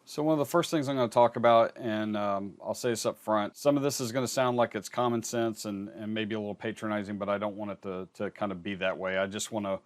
So one of the first things I'm going to talk about, and I'll say this up front, some of this is going to sound like it's common sense and maybe a little patronizing, but I don't want it to kind of be that way. I just want to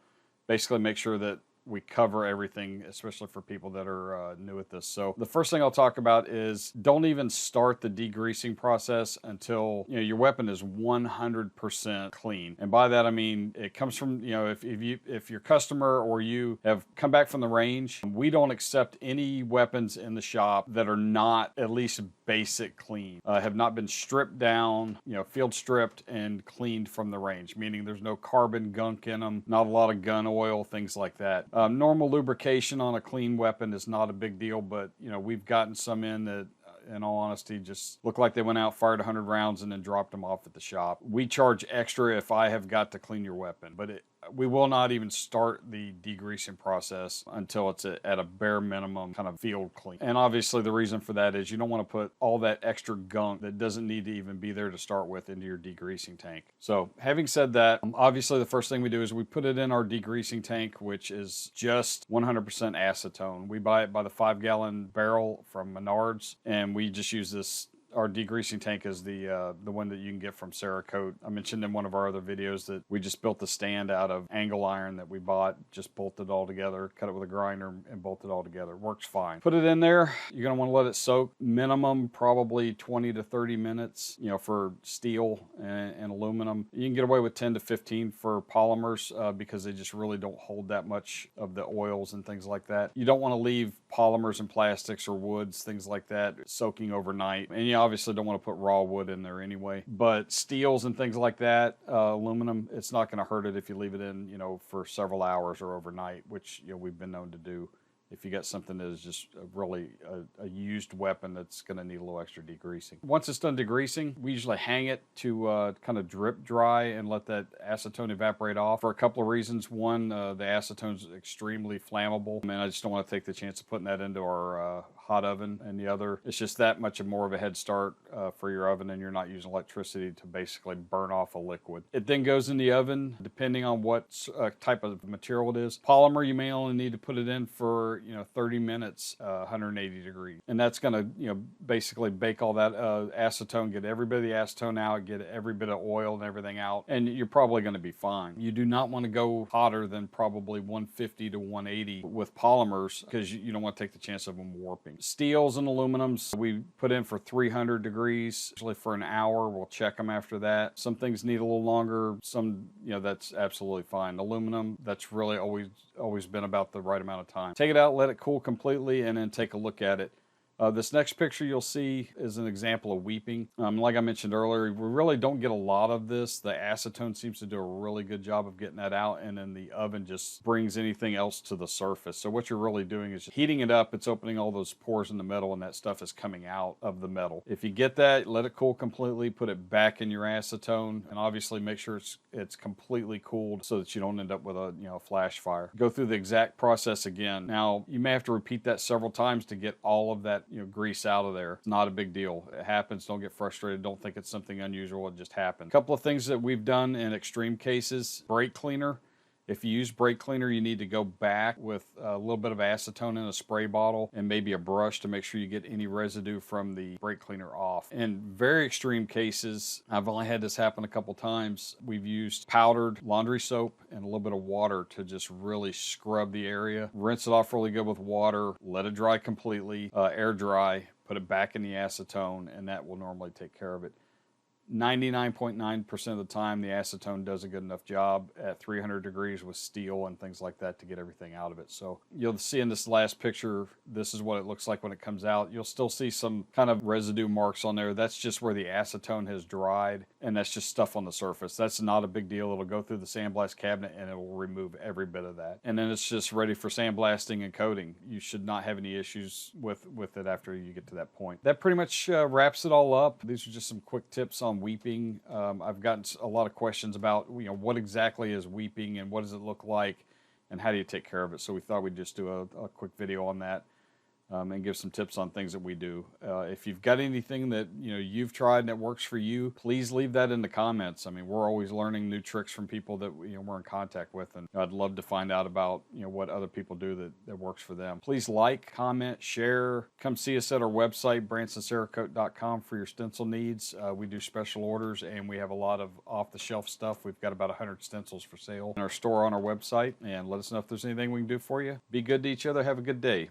basically make sure that we cover everything, especially for people that are new at this. So the first thing I'll talk about is don't even start the degreasing process until your weapon is 100% clean. And by that I mean it comes from if your customer or you have come back from the range, we don't accept any weapons in the shop that are not at least basic clean, have not been stripped down, field stripped and cleaned from the range, meaning there's no carbon gunk in them, not a lot of gun oil, things like that. Normal lubrication on a clean weapon is not a big deal, but we've gotten some in that, in all honesty, just look like they went out, fired 100 rounds, and then dropped them off at the shop. We charge extra if I have got to clean your weapon, but we will not even start the degreasing process until it's at a bare minimum kind of field clean. And obviously the reason for that is you don't want to put all that extra gunk that doesn't need to even be there to start with into your degreasing tank. So having said that, obviously the first thing we do is we put it in our degreasing tank, which is just 100% acetone. We buy it by the 5-gallon barrel from Menards, and we just use this. Our degreasing tank is the one that you can get from Cerakote. I mentioned in one of our other videos that we just built the stand out of angle iron that we bought, just bolted it all together, cut it with a grinder and bolted it all together. It works fine. Put it in there. You're going to want to let it soak minimum probably 20 to 30 minutes, for steel and aluminum. You can get away with 10 to 15 for polymers because they just really don't hold that much of the oils and things like that. You don't want to leave polymers and plastics or woods, things like that, soaking overnight. And you obviously don't want to put raw wood in there anyway. But steels and things like that, aluminum, it's not going to hurt it if you leave it in, for several hours or overnight, which we've been known to do. If you got something that is just really a used weapon that's going to need a little extra degreasing. Once it's done degreasing, we usually hang it to kind of drip dry and let that acetone evaporate off for a couple of reasons. One, the acetone is extremely flammable, and I just don't want to take the chance of putting that into our hot oven. And the other, it's just that much more of a head start for your oven, and you're not using electricity to basically burn off a liquid. It then goes in the oven, depending on what type of material it is. Polymer, you may only need to put it in for 30 minutes, 180 degrees. And that's going to, basically bake all that acetone, get every bit of the acetone out, get every bit of oil and everything out, and you're probably going to be fine. You do not want to go hotter than probably 150 to 180 with polymers because you don't want to take the chance of them warping. Steels and aluminums, we put in for 300 degrees, usually for an hour. We'll check them after that. Some things need a little longer. Some, that's absolutely fine. Aluminum, that's really always been about the right amount of time. Take it out, let it cool completely, and then take a look at it. This next picture you'll see is an example of weeping. Like I mentioned earlier, we really don't get a lot of this. The acetone seems to do a really good job of getting that out, and then the oven just brings anything else to the surface. So what you're really doing is heating it up. It's opening all those pores in the metal, and that stuff is coming out of the metal. If you get that, let it cool completely, put it back in your acetone, and obviously make sure it's completely cooled so that you don't end up with a flash fire. Go through the exact process again. Now, you may have to repeat that several times to get all of that grease out of there. It's not a big deal. It happens. Don't get frustrated. Don't think it's something unusual. It just happened. A couple of things that we've done in extreme cases. Brake cleaner. If you use brake cleaner, you need to go back with a little bit of acetone in a spray bottle and maybe a brush to make sure you get any residue from the brake cleaner off. In very extreme cases, I've only had this happen a couple times, we've used powdered laundry soap and a little bit of water to just really scrub the area. Rinse it off really good with water, let it dry completely, air dry, put it back in the acetone, and that will normally take care of it. 99.9% of the time, the acetone does a good enough job at 300 degrees with steel and things like that to get everything out of it. So you'll see in this last picture, this is what it looks like when it comes out. You'll still see some kind of residue marks on there. That's just where the acetone has dried, and that's just stuff on the surface. That's not a big deal. It'll go through the sandblast cabinet and it will remove every bit of that. And then it's just ready for sandblasting and coating. You should not have any issues with it after you get to that point. That pretty much wraps it all up. These are just some quick tips on weeping. I've gotten a lot of questions about what exactly is weeping and what does it look like and how do you take care of it. So we thought we'd just do a quick video on that. and give some tips on things that we do. If you've got anything that you've tried and it works for you, please leave that in the comments. I mean, we're always learning new tricks from people that we're in contact with, and I'd love to find out about what other people do that works for them. Please like, comment, share. Come see us at our website, BransonCerakote.com, for your stencil needs. We do special orders, and we have a lot of off-the-shelf stuff. We've got about 100 stencils for sale in our store on our website, and let us know if there's anything we can do for you. Be good to each other. Have a good day.